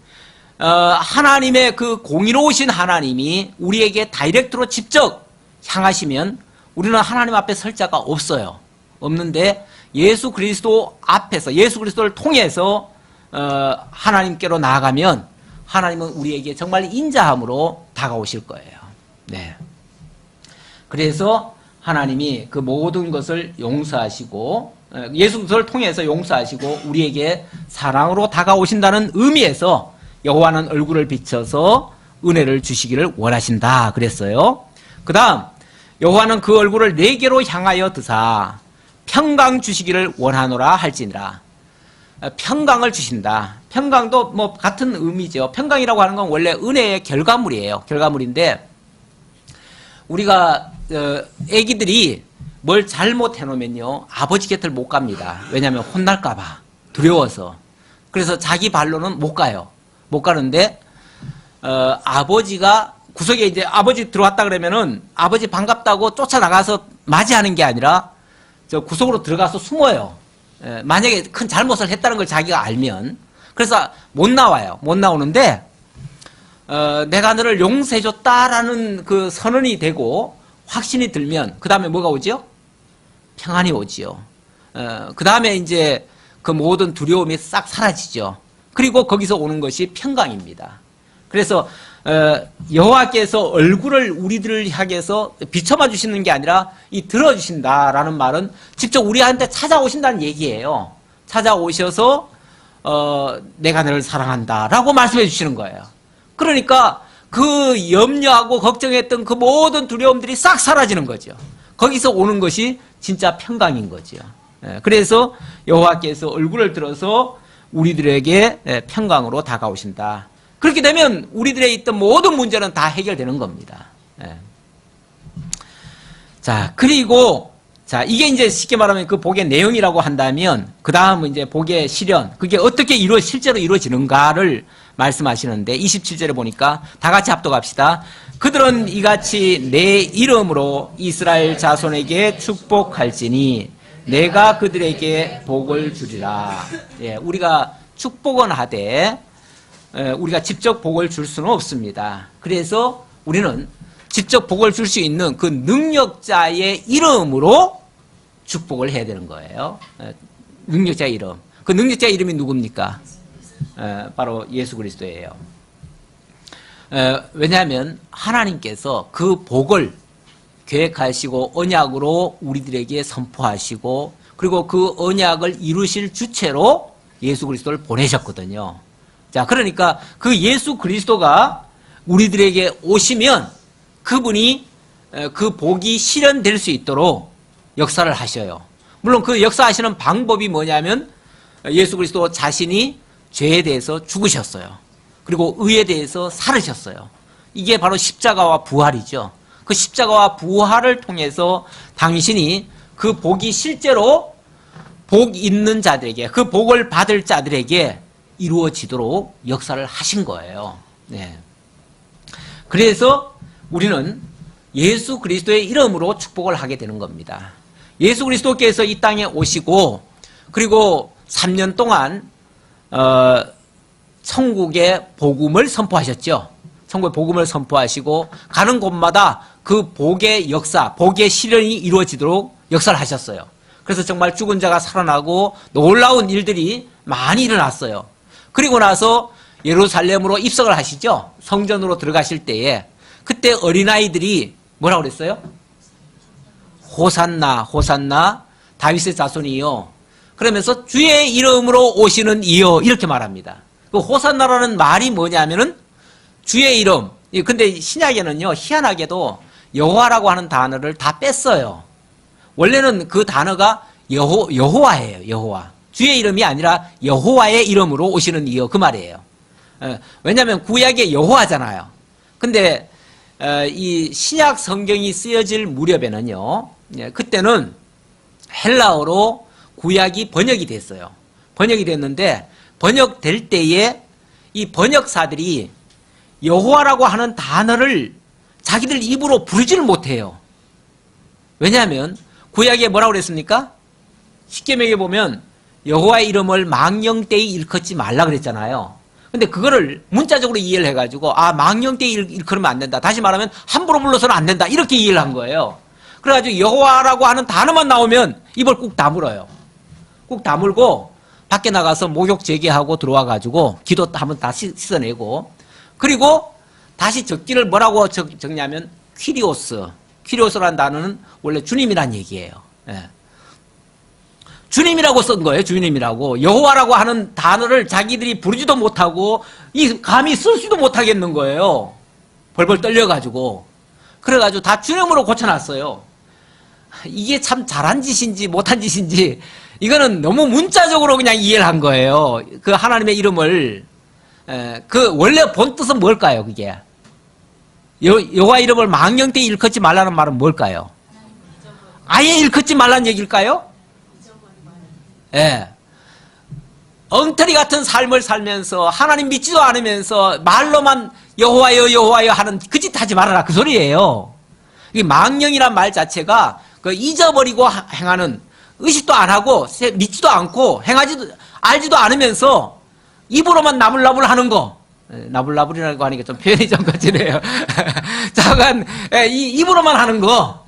하나님의 그 공의로우신 하나님이 우리에게 다이렉트로 직접 향하시면 우리는 하나님 앞에 설 자가 없어요. 없는데 예수 그리스도 앞에서 예수 그리스도를 통해서 하나님께로 나아가면 하나님은 우리에게 정말 인자함으로 다가오실 거예요. 네. 그래서 하나님이 그 모든 것을 용서하시고 예수 그리스도를 통해서 용서하시고 우리에게 사랑으로 다가오신다는 의미에서 여호와는 얼굴을 비춰서 은혜를 주시기를 원하신다 그랬어요. 그 다음 여호와는 그 얼굴을 내게로 향하여 드사 평강 주시기를 원하노라 할지니라. 평강을 주신다. 평강도 뭐 같은 의미죠. 평강이라고 하는 건 원래 은혜의 결과물이에요. 결과물인데 우리가 애기들이 뭘 잘못해 놓으면요 아버지 곁을 못 갑니다. 왜냐하면 혼날까 봐 두려워서. 그래서 자기 발로는 못 가요. 못 가는데 아버지가 구석에 이제 아버지 들어왔다 그러면은 아버지 반갑다고 쫓아나가서 맞이하는 게 아니라 저 구석으로 들어가서 숨어요. 만약에 큰 잘못을 했다는 걸 자기가 알면. 그래서 못 나와요. 못 나오는데 내가 너를 용서해줬다라는 그 선언이 되고 확신이 들면 그 다음에 뭐가 오죠? 평안이 오지요. 그 다음에 이제 그 모든 두려움이 싹 사라지죠. 그리고 거기서 오는 것이 평강입니다. 그래서 여호와께서 얼굴을 우리들을 향해서 비춰봐 주시는 게 아니라 이 들어주신다라는 말은 직접 우리한테 찾아오신다는 얘기예요. 찾아오셔서 내가 너를 사랑한다라고 말씀해 주시는 거예요. 그러니까 그 염려하고 걱정했던 그 모든 두려움들이 싹 사라지는 거죠. 거기서 오는 것이 진짜 평강인 거죠. 그래서 여호와께서 얼굴을 들어서 우리들에게 평강으로 다가오신다. 그렇게 되면 우리들의 있던 모든 문제는 다 해결되는 겁니다. 자, 그리고 자, 이게 이제 쉽게 말하면 그 복의 내용이라고 한다면 그 다음은 이제 복의 실현, 그게 어떻게 실제로 이루어지는가를 말씀하시는데 27절에 보니까 다 같이 합독합시다. 그들은 이같이 내 이름으로 이스라엘 자손에게 축복할지니 내가 그들에게 복을 주리라. 예, 우리가 축복은 하되 우리가 직접 복을 줄 수는 없습니다. 그래서 우리는 직접 복을 줄 수 있는 그 능력자의 이름으로 축복을 해야 되는 거예요. 능력자의 이름. 그 능력자의 이름이 누굽니까? 바로 예수 그리스도예요. 왜냐하면 하나님께서 그 복을 계획하시고 언약으로 우리들에게 선포하시고 그리고 그 언약을 이루실 주체로 예수 그리스도를 보내셨거든요. 자, 그러니까 그 예수 그리스도가 우리들에게 오시면 그분이 그 복이 실현될 수 있도록 역사를 하셔요. 물론 그 역사하시는 방법이 뭐냐면 예수 그리스도 자신이 죄에 대해서 죽으셨어요. 그리고 의에 대해서 살으셨어요. 이게 바로 십자가와 부활이죠. 그 십자가와 부활을 통해서 당신이 그 복이 실제로 복 있는 자들에게, 그 복을 받을 자들에게 이루어지도록 역사를 하신 거예요. 네. 그래서 우리는 예수 그리스도의 이름으로 축복을 하게 되는 겁니다. 예수 그리스도께서 이 땅에 오시고 그리고 3년 동안 천국의 복음을 선포하셨죠. 천국의 복음을 선포하시고 가는 곳마다 그 복의 역사, 복의 실현이 이루어지도록 역사를 하셨어요. 그래서 정말 죽은 자가 살아나고 놀라운 일들이 많이 일어났어요. 그리고 나서 예루살렘으로 입성을 하시죠. 성전으로 들어가실 때에 그때 어린아이들이 뭐라고 그랬어요? 호산나 호산나 다윗의 자손이요. 그러면서 주의 이름으로 오시는 이요 이렇게 말합니다. 그 호산나라는 말이 뭐냐면은 주의 이름. 근데 신약에는요 희한하게도 여호와라고 하는 단어를 다 뺐어요. 원래는 그 단어가 여호와예요. 여호와. 주의 이름이 아니라 여호와의 이름으로 오시는 이요 그 말이에요. 왜냐하면 구약에 여호와잖아요. 근데 이 신약 성경이 쓰여질 무렵에는요 그때는 헬라어로 구약이 번역이 됐어요. 번역이 됐는데 번역될 때에 이 번역사들이 여호와라고 하는 단어를 자기들 입으로 부르지를 못해요. 왜냐하면 구약에 뭐라고 그랬습니까? 십계명에 보면 여호와의 이름을 망령되이 일컫지 말라 그랬잖아요. 근데 그거를 문자적으로 이해를 해가지고 망령되이 일컬으면 안 된다. 다시 말하면 함부로 불러서는 안 된다. 이렇게 이해를 한 거예요. 그래가지고 여호와라고 하는 단어만 나오면 입을 꾹 다물어요. 꾹 다물고 밖에 나가서 목욕 재개하고 들어와가지고 기도 한번 다 씻어내고 그리고 다시 적기를 뭐라고 적냐면 퀴리오스. 퀴리오스라는 단어는 원래 주님이란 얘기예요. 예. 주님이라고 쓴 거예요. 주님이라고. 여호와라고 하는 단어를 자기들이 부르지도 못하고 감히 쓸 수도 못하겠는 거예요. 벌벌 떨려가지고. 그래가지고 다 주님으로 고쳐놨어요. 이게 참 잘한 짓인지 못한 짓인지 이거는 너무 문자적으로 그냥 이해를 한 거예요. 그 하나님의 이름을. 그 원래 본 뜻은 뭘까요? 그게 여호와 이름을 망령되이 일컫지 말라는 말은 뭘까요? 아예 일컫지 말라는 얘기일까요? 예. 엉터리 같은 삶을 살면서 하나님 믿지도 않으면서 말로만 여호와여 여호와여 하는 그 짓 하지 말아라 그 소리예요. 이 망령이란 말 자체가 그 잊어버리고 행하는 의식도 안 하고 믿지도 않고 알지도 않으면서 입으로만 나불나불 하는 거. 나불나불이라고 하니까 좀 표현이 좀 거치네요. 잠깐 입으로만 하는 거.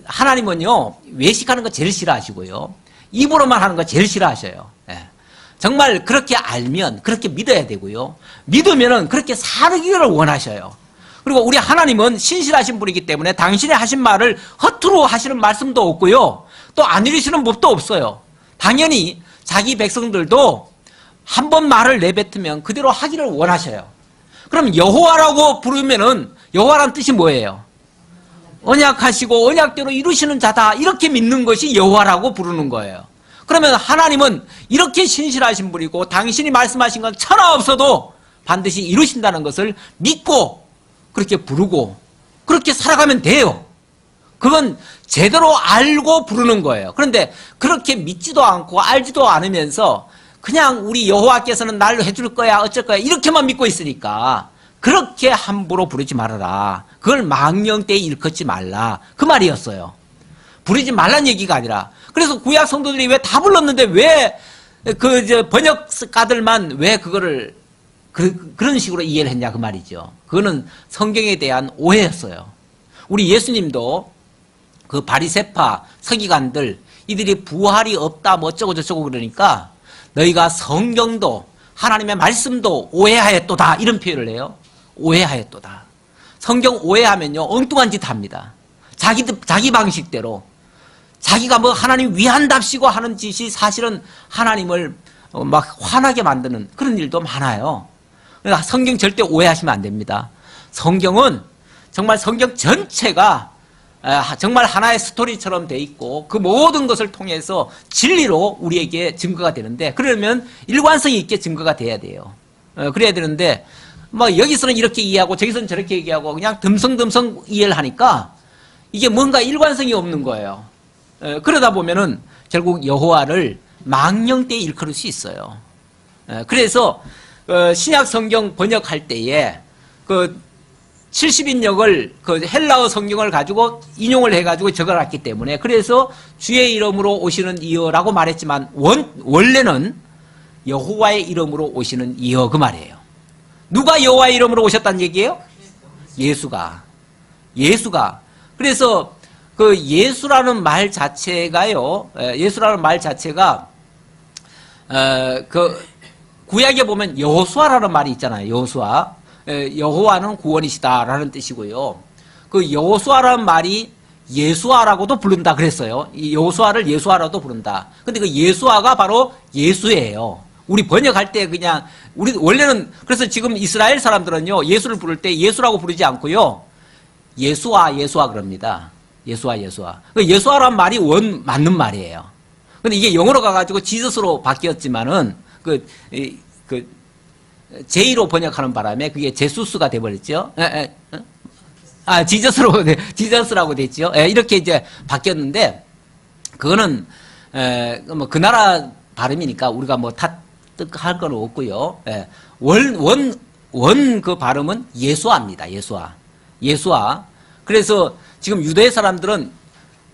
하나님은요 외식하는 거 제일 싫어하시고요. 입으로만 하는 거 제일 싫어하셔요. 정말 그렇게 알면 그렇게 믿어야 되고요. 믿으면은 그렇게 살기를 원하셔요. 그리고 우리 하나님은 신실하신 분이기 때문에 당신의 하신 말을 허투루 하시는 말씀도 없고요. 또 안 이루시는 법도 없어요. 당연히 자기 백성들도 한 번 말을 내뱉으면 그대로 하기를 원하셔요. 그럼 여호와라고 부르면은 여호와란 뜻이 뭐예요? 언약하시고 언약대로 이루시는 자다 이렇게 믿는 것이 여호와라고 부르는 거예요. 그러면 하나님은 이렇게 신실하신 분이고 당신이 말씀하신 건 천하 없어도 반드시 이루신다는 것을 믿고 그렇게 부르고 그렇게 살아가면 돼요. 그건 제대로 알고 부르는 거예요. 그런데 그렇게 믿지도 않고 알지도 않으면서 그냥 우리 여호와께서는 날로 해줄 거야 어쩔 거야 이렇게만 믿고 있으니까 그렇게 함부로 부르지 말아라. 그걸 망령되이 일컫지 말라. 그 말이었어요. 부르지 말란 얘기가 아니라. 그래서 구약 성도들이 왜 다 불렀는데 왜 번역가들만 왜 그거를 그런 식으로 이해를 했냐 그 말이죠. 그거는 성경에 대한 오해였어요. 우리 예수님도 그 바리새파 서기관들 이들이 부활이 없다 뭐 어쩌고 저쩌고 그러니까 너희가 성경도 하나님의 말씀도 오해하였도다 이런 표현을 해요. 오해하였도다. 성경 오해하면요 엉뚱한 짓 합니다. 자기 방식대로 자기가 뭐 하나님 위한답시고 하는 짓이 사실은 하나님을 막 화나게 만드는 그런 일도 많아요. 그러니까 성경 절대 오해하시면 안 됩니다. 성경은 정말 성경 전체가 정말 하나의 스토리처럼 돼 있고 그 모든 것을 통해서 진리로 우리에게 증거가 되는데 그러면 일관성이 있게 증거가 돼야 돼요. 그래야 되는데 뭐 여기서는 이렇게 이해하고 저기서는 저렇게 얘기하고 그냥 듬성듬성 이해를 하니까 이게 뭔가 일관성이 없는 거예요. 그러다 보면은 결국 여호와를 망령되이 일컬을 수 있어요. 그래서 신약 성경 번역할 때에 그 70인역을 그 헬라어 성경을 가지고 인용을 해가지고 적어놨기 때문에 그래서 주의 이름으로 오시는 이여라고 말했지만 원래는 여호와의 이름으로 오시는 이여 그 말이에요. 누가 여호와의 이름으로 오셨다는 얘기예요? 예수가. 그래서 그 예수라는 말 자체가요. 예수라는 말 자체가 그 구약에 보면 여호수아라는 말이 있잖아요. 여호수아. 여호와는 구원이시다라는 뜻이고요. 그 여호수아라는 말이 예수아라고도 부른다 그랬어요. 이 여호수아를 예수아라고도 부른다. 근데 그 예수아가 바로 예수예요. 우리 번역할 때 그냥 우리 원래는 그래서 지금 이스라엘 사람들은요 예수를 부를 때 예수라고 부르지 않고요 예수아 예수아 그럽니다. 예수아 예수아. 그 예수아라는 말이 맞는 말이에요. 근데 이게 영어로 가가지고 지저스로 바뀌었지만은 제이로 번역하는 바람에 그게 제수스가 돼버렸죠. 지저스라고 됐죠. 이렇게 이제 바뀌었는데, 그거는, 뭐, 그 나라 발음이니까 우리가 뭐 탓할 건 없고요. 그 발음은 예수아입니다. 예수아. 그래서 지금 유대 사람들은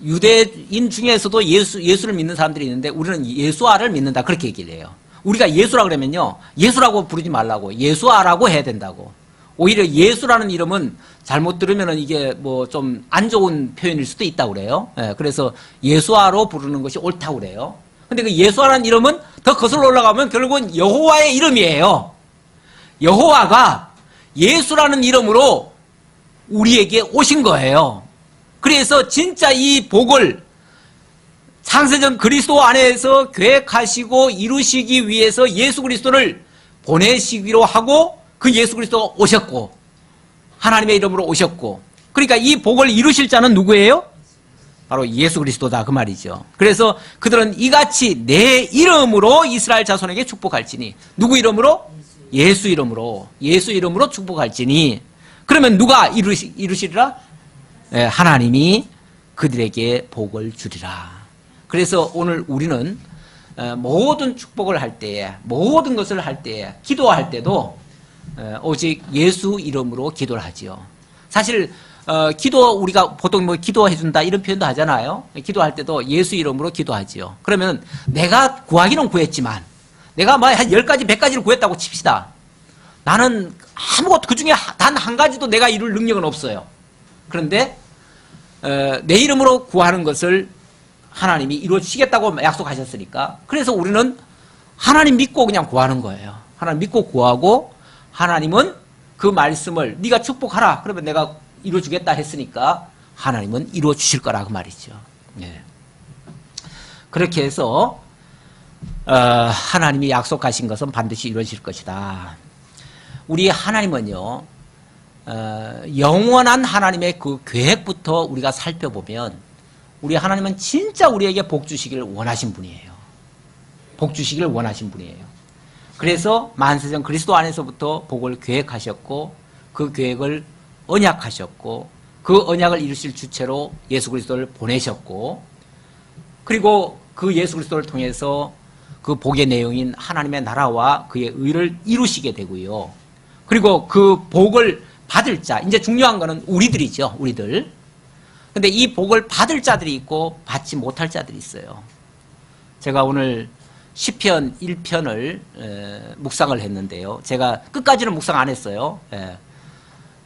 유대인 중에서도 예수를 믿는 사람들이 있는데 우리는 예수아를 믿는다. 그렇게 얘기를 해요. 우리가 예수라 그러면요. 예수라고 부르지 말라고. 예수아라고 해야 된다고. 오히려 예수라는 이름은 잘못 들으면은 이게 뭐 좀 안 좋은 표현일 수도 있다고 그래요. 그래서 예수아로 부르는 것이 옳다고 그래요. 근데 그 예수아라는 이름은 더 거슬러 올라가면 결국은 여호와의 이름이에요. 여호와가 예수라는 이름으로 우리에게 오신 거예요. 그래서 진짜 이 복을 창세전 그리스도 안에서 계획하시고 이루시기 위해서 예수 그리스도를 보내시기로 하고 그 예수 그리스도가 오셨고 하나님의 이름으로 오셨고 그러니까 이 복을 이루실 자는 누구예요? 바로 예수 그리스도다 그 말이죠. 그래서 그들은 이같이 내 이름으로 이스라엘 자손에게 축복할지니 누구 이름으로? 예수 이름으로 축복할지니 그러면 누가 이루시리라? 하나님이 그들에게 복을 주리라. 그래서 오늘 우리는 모든 축복을 할 때에 모든 것을 할 때에 기도할 때도 오직 예수 이름으로 기도를 하지요. 사실 기도 우리가 보통 뭐 기도해 준다 이런 표현도 하잖아요. 기도할 때도 예수 이름으로 기도하지요. 그러면 내가 구하기는 구했지만 내가 뭐 한 10가지 100가지를 구했다고 칩시다. 나는 아무것도 그중에 단 한 가지도 내가 이룰 능력은 없어요. 그런데 내 이름으로 구하는 것을 하나님이 이루어주시겠다고 약속하셨으니까 그래서 우리는 하나님 믿고 그냥 구하는 거예요. 하나님 믿고 구하고 하나님은 그 말씀을 네가 축복하라 그러면 내가 이루어주겠다 했으니까 하나님은 이루어주실 거라 그 말이죠. 그렇게 해서 하나님이 약속하신 것은 반드시 이루어질 것이다. 우리 하나님은요 영원한 하나님의 그 계획부터 우리가 살펴보면 우리 하나님은 진짜 우리에게 복 주시기를 원하신 분이에요. 복 주시기를 원하신 분이에요. 그래서 만세전 그리스도 안에서부터 복을 계획하셨고 그 계획을 언약하셨고 그 언약을 이루실 주체로 예수 그리스도를 보내셨고 그리고 그 예수 그리스도를 통해서 그 복의 내용인 하나님의 나라와 그의 의를 이루시게 되고요. 그리고 그 복을 받을 자, 이제 중요한 거는 우리들이죠. 우리들. 근데 이 복을 받을 자들이 있고 받지 못할 자들이 있어요. 제가 오늘 시편 1편을 묵상을 했는데요. 제가 끝까지는 묵상 안 했어요.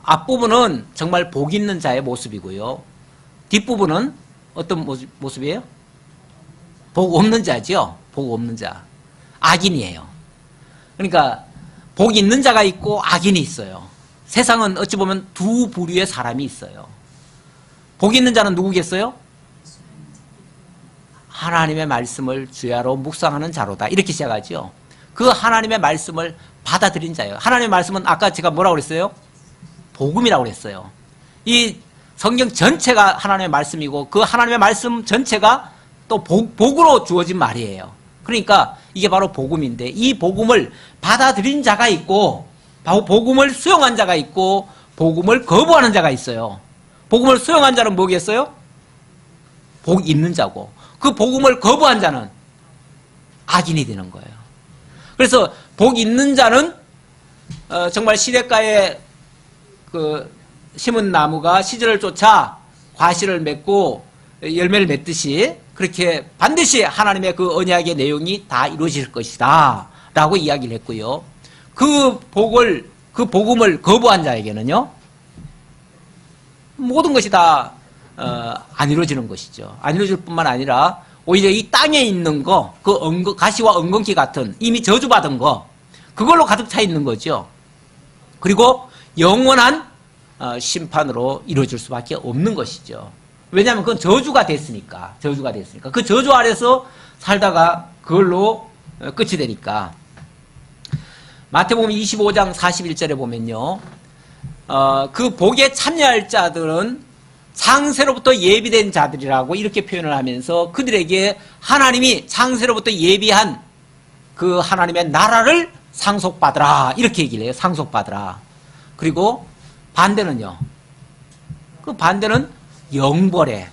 앞부분은 정말 복 있는 자의 모습이고요. 뒷부분은 어떤 모습이에요? 복 없는 자죠. 복 없는 자. 악인이에요. 그러니까 복 있는 자가 있고 악인이 있어요. 세상은 어찌 보면 두 부류의 사람이 있어요. 복 있는 자는 누구겠어요? 하나님의 말씀을 주야로 묵상하는 자로다. 이렇게 시작하죠. 그 하나님의 말씀을 받아들인 자예요. 하나님의 말씀은 아까 제가 뭐라고 그랬어요? 복음이라고 그랬어요. 이 성경 전체가 하나님의 말씀이고 그 하나님의 말씀 전체가 또 복으로 주어진 말이에요. 그러니까 이게 바로 복음인데 이 복음을 받아들인 자가 있고 복음을 수용한 자가 있고 복음을 거부하는 자가 있어요. 복음을 수용한 자는 뭐겠어요? 복 있는 자고 그 복음을 거부한 자는 악인이 되는 거예요. 그래서 복 있는 자는 정말 시냇가에 그 심은 나무가 시절을 쫓아 과실을 맺고 열매를 맺듯이 그렇게 반드시 하나님의 그 언약의 내용이 다 이루어질 것이다 라고 이야기를 했고요. 그 복음을 거부한 자에게는요 모든 것이 다 안 이루어지는 것이죠. 안 이루어질 뿐만 아니라 오히려 이 땅에 있는 거, 그 가시와 엉겅퀴 같은 이미 저주받은 거, 그걸로 가득 차 있는 거죠. 그리고 영원한 심판으로 이루어질 수밖에 없는 것이죠. 왜냐하면 그건 저주가 됐으니까. 그 저주 아래서 살다가 그걸로 끝이 되니까. 마태복음 25장 41절에 보면요. 그 복에 참여할 자들은 창세로부터 예비된 자들이라고 이렇게 표현을 하면서 그들에게 하나님이 창세로부터 예비한 그 하나님의 나라를 상속받으라. 이렇게 얘기를 해요. 상속받으라. 그리고 반대는요. 그 반대는 영벌에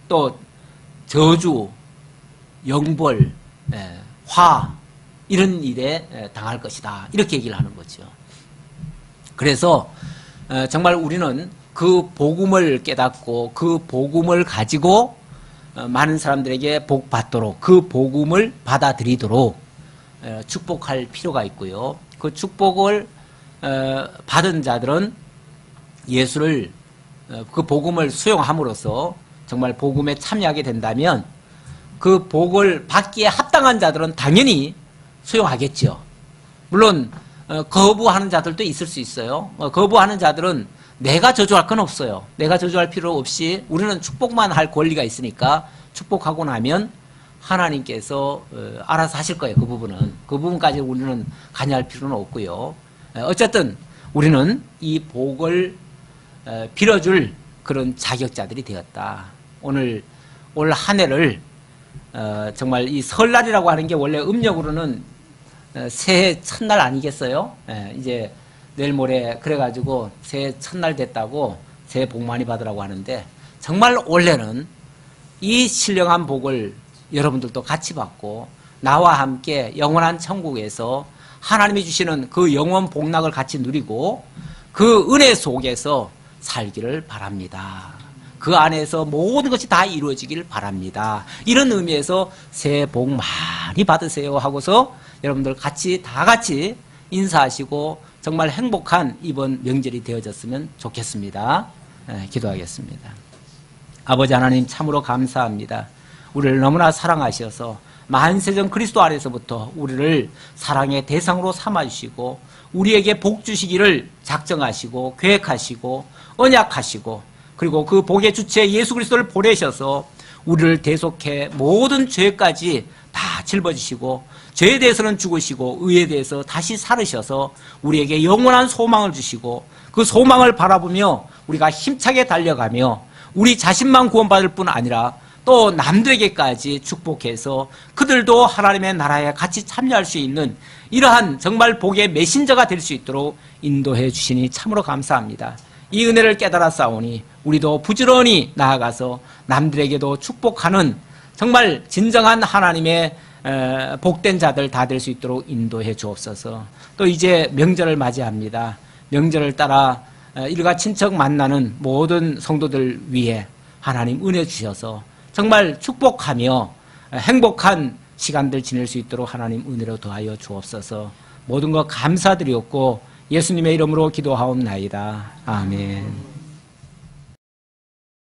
또 저주, 영벌, 화 이런 일에 당할 것이다. 이렇게 얘기를 하는 거죠. 그래서 정말 우리는 그 복음을 깨닫고 그 복음을 가지고 많은 사람들에게 복 받도록 그 복음을 받아들이도록 축복할 필요가 있고요. 그 축복을 받은 자들은 예수를 그 복음을 수용함으로써 정말 복음에 참여하게 된다면 그 복을 받기에 합당한 자들은 당연히 수용하겠죠. 물론 거부하는 자들도 있을 수 있어요. 거부하는 자들은 내가 저주할 건 없어요. 내가 저주할 필요 없이 우리는 축복만 할 권리가 있으니까 축복하고 나면 하나님께서 알아서 하실 거예요. 그 부분은. 그 부분까지 우리는 관여할 필요는 없고요. 어쨌든 우리는 이 복을 빌어줄 그런 자격자들이 되었다. 올 한 해를 정말 이 설날이라고 하는 게 원래 음력으로는 새해 첫날 아니겠어요? 이제 내일 모레 그래가지고 새해 첫날 됐다고 새해 복 많이 받으라고 하는데 정말 원래는 이 신령한 복을 여러분들도 같이 받고 나와 함께 영원한 천국에서 하나님이 주시는 그 영원 복락을 같이 누리고 그 은혜 속에서 살기를 바랍니다. 그 안에서 모든 것이 다 이루어지기를 바랍니다. 이런 의미에서 새해 복 많이 받으세요 하고서 여러분들 다 같이 인사하시고 정말 행복한 이번 명절이 되어졌으면 좋겠습니다. 기도하겠습니다. 아버지 하나님 참으로 감사합니다. 우리를 너무나 사랑하셔서 만세전 그리스도 안에서부터 우리를 사랑의 대상으로 삼아주시고 우리에게 복 주시기를 작정하시고 계획하시고 언약하시고 그리고 그 복의 주체 예수 그리스도를 보내셔서 우리를 대속해 모든 죄까지 다 짊어지시고 죄에 대해서는 죽으시고 의에 대해서 다시 살으셔서 우리에게 영원한 소망을 주시고 그 소망을 바라보며 우리가 힘차게 달려가며 우리 자신만 구원받을 뿐 아니라 또 남들에게까지 축복해서 그들도 하나님의 나라에 같이 참여할 수 있는 이러한 정말 복의 메신저가 될 수 있도록 인도해 주시니 참으로 감사합니다. 이 은혜를 깨달아 싸우니 우리도 부지런히 나아가서 남들에게도 축복하는 정말 진정한 하나님의 복된 자들 다 될 수 있도록 인도해 주옵소서. 또 이제 명절을 맞이합니다. 명절을 따라 일가 친척 만나는 모든 성도들 위해 하나님 은혜 주셔서 정말 축복하며 행복한 시간들 지낼 수 있도록 하나님 은혜로 도와여 주옵소서. 모든 것 감사드리옵고 예수님의 이름으로 기도하옵나이다. 아멘.